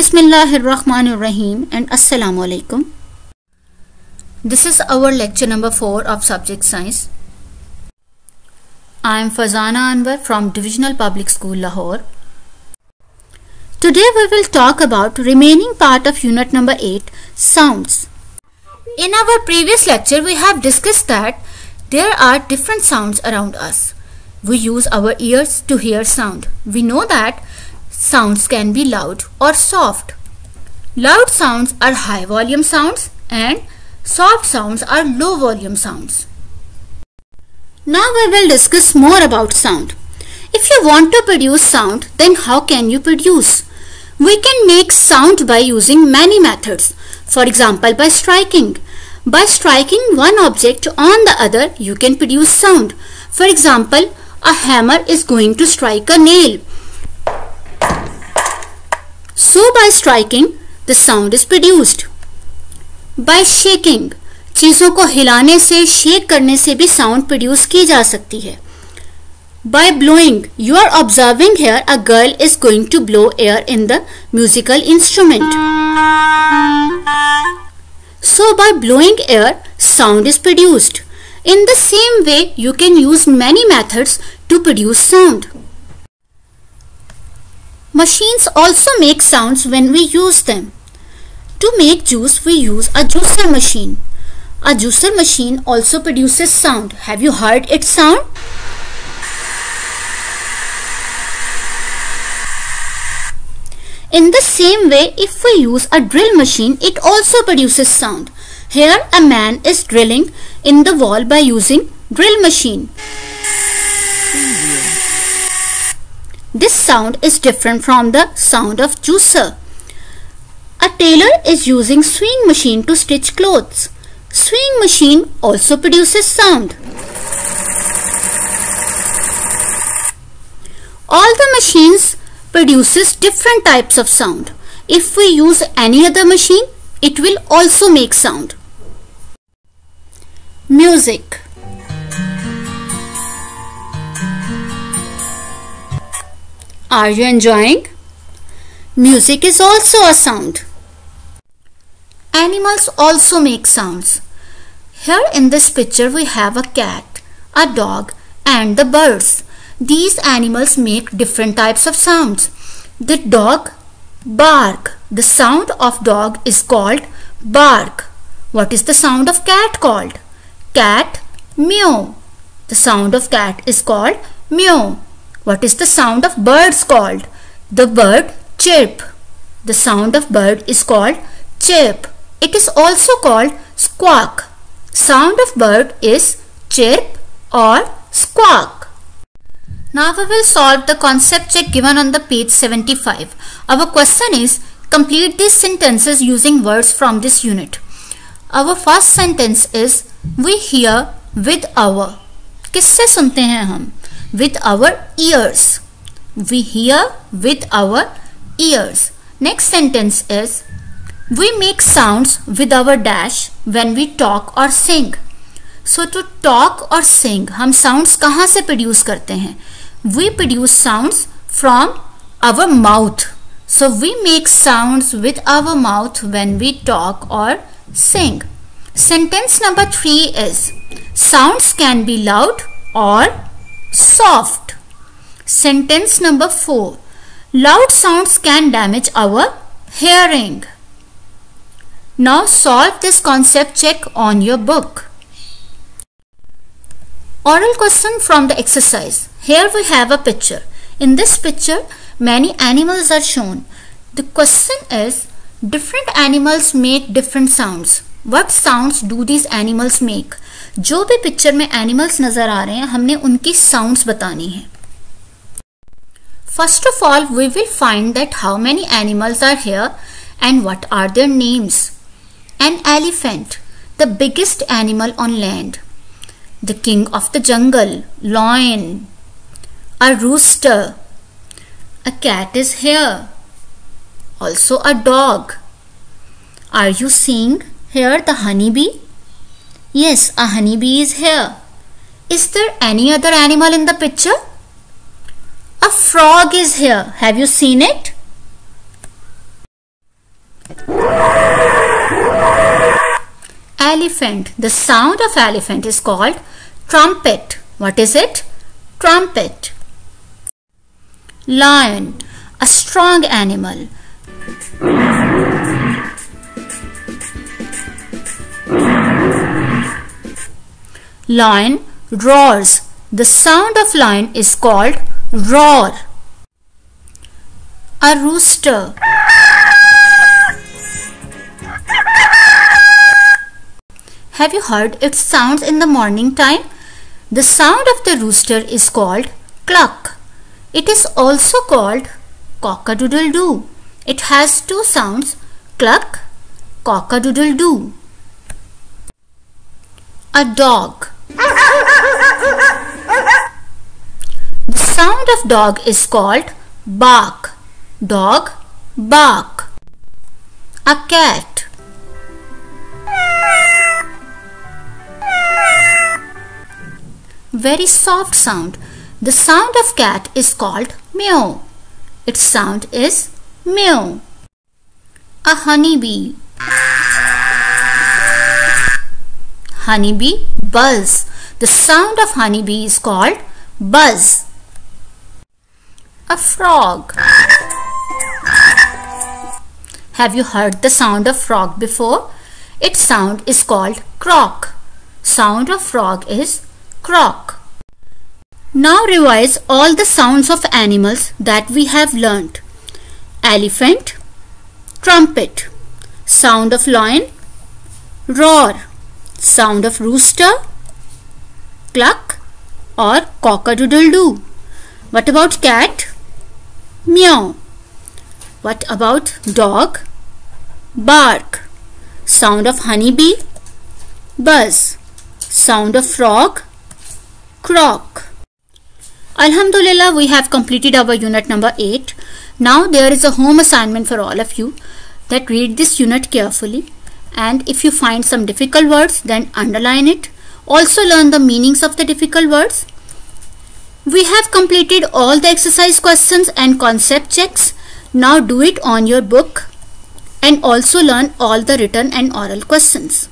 Bismillahirrahmanirrahim and Assalamu alaikum. This is our lecture number 4 of subject science. I am Fazana Anwar from Divisional Public School, Lahore. Today we will talk about remaining part of unit number 8, sounds. In our previous lecture we have discussed that there are different sounds around us. We use our ears to hear sound. We know that sounds can be loud or soft. Loud sounds are high volume sounds and soft sounds are low volume sounds. Now we will discuss more about sound. If you want to produce sound, then how can you produce? We can make sound by using many methods. For example, by striking. By striking one object on the other, you can produce sound. For example, a hammer is going to strike a nail. So by striking, the sound is produced. By shaking, चीज़ों को हिलाने से, shake करने से भी sound produce की जा सकती है. By blowing, you are observing here a girl is going to blow air in the musical instrument. So by blowing air, sound is produced. In the same way, you can use many methods to produce sound. Machines also make sounds when we use them. To make juice, we use a juicer machine. A juicer machine also produces sound. Have you heard its sound? In the same way, if we use a drill machine, it also produces sound. Here a man is drilling in the wall by using drill machine. This sound is different from the sound of juicer. A tailor is using sewing machine to stitch clothes. Sewing machine also produces sound. All the machines produces different types of sound. If we use any other machine, it will also make sound. Music. Are you enjoying? Music is also a sound. Animals also make sounds. Here in this picture we have a cat, a dog and the birds. These animals make different types of sounds. The dog bark. The sound of dog is called bark. What is the sound of cat called? Cat meow. The sound of cat is called meow. What is the sound of birds called? The bird chirp. The sound of bird is called chirp. It is also called squawk. Sound of bird is chirp or squawk. Now we will solve the concept check given on the page 75. Our question is, complete these sentences using words from this unit. Our first sentence is, we hear with our. किससे सुनते हैं हम? With our ears. We hear with our ears. Next sentence is, we make sounds with our dash when we talk or sing. So to talk or sing, हम sounds कहाँ से produce करते हैं? We produce sounds from our mouth. So we make sounds with our mouth when we talk or sing. Sentence number 3 is, sounds can be loud or soft. Sentence number 4, loud sounds can damage our hearing. Now solve this concept check on your book. Oral question from the exercise. Here we have a picture. In this picture, many animals are shown. The question is, different animals make different sounds. What sounds do these animals make? जो भी picture में animals नजर आ रहे हैं, हमने उनकी sounds बतानी है. First of all, we will find that how many animals are here and what are their names. An elephant, the biggest animal on land. The king of the jungle, lion. A rooster. A cat is here. Also a dog. Are you seeing here the honeybee? Yes, a honeybee is here. Is there any other animal in the picture? A frog is here. Have you seen it? Elephant. The sound of elephant is called trumpet. What is it? Trumpet. Lion. A strong animal. Lion roars. The sound of lion is called roar. A rooster. Have you heard its sounds in the morning time? The sound of the rooster is called cluck. It is also called cock-a-doodle-doo. It has two sounds, cluck, cock-a-doodle-doo. A dog. The sound of dog is called bark. Dog, bark. A cat. Very soft sound. The sound of cat is called meow. Its sound is meow. A honeybee. Honeybee buzz. The sound of honeybee is called buzz. A frog. Have you heard the sound of frog before? Its sound is called croak. Sound of frog is croak. Now revise all the sounds of animals that we have learnt. Elephant, trumpet. Sound of lion, roar. Sound of rooster, cluck or cock-a-doodle-doo. What about cat? Meow. What about dog? Bark. Sound of honeybee, buzz. Sound of frog, croak. Alhamdulillah, we have completed our unit number 8. Now there is a home assignment for all of you, that read this unit carefully, and if you find some difficult words, then underline it. Also learn the meanings of the difficult words. We have completed all the exercise questions and concept checks. Now do it on your book and also learn all the written and oral questions.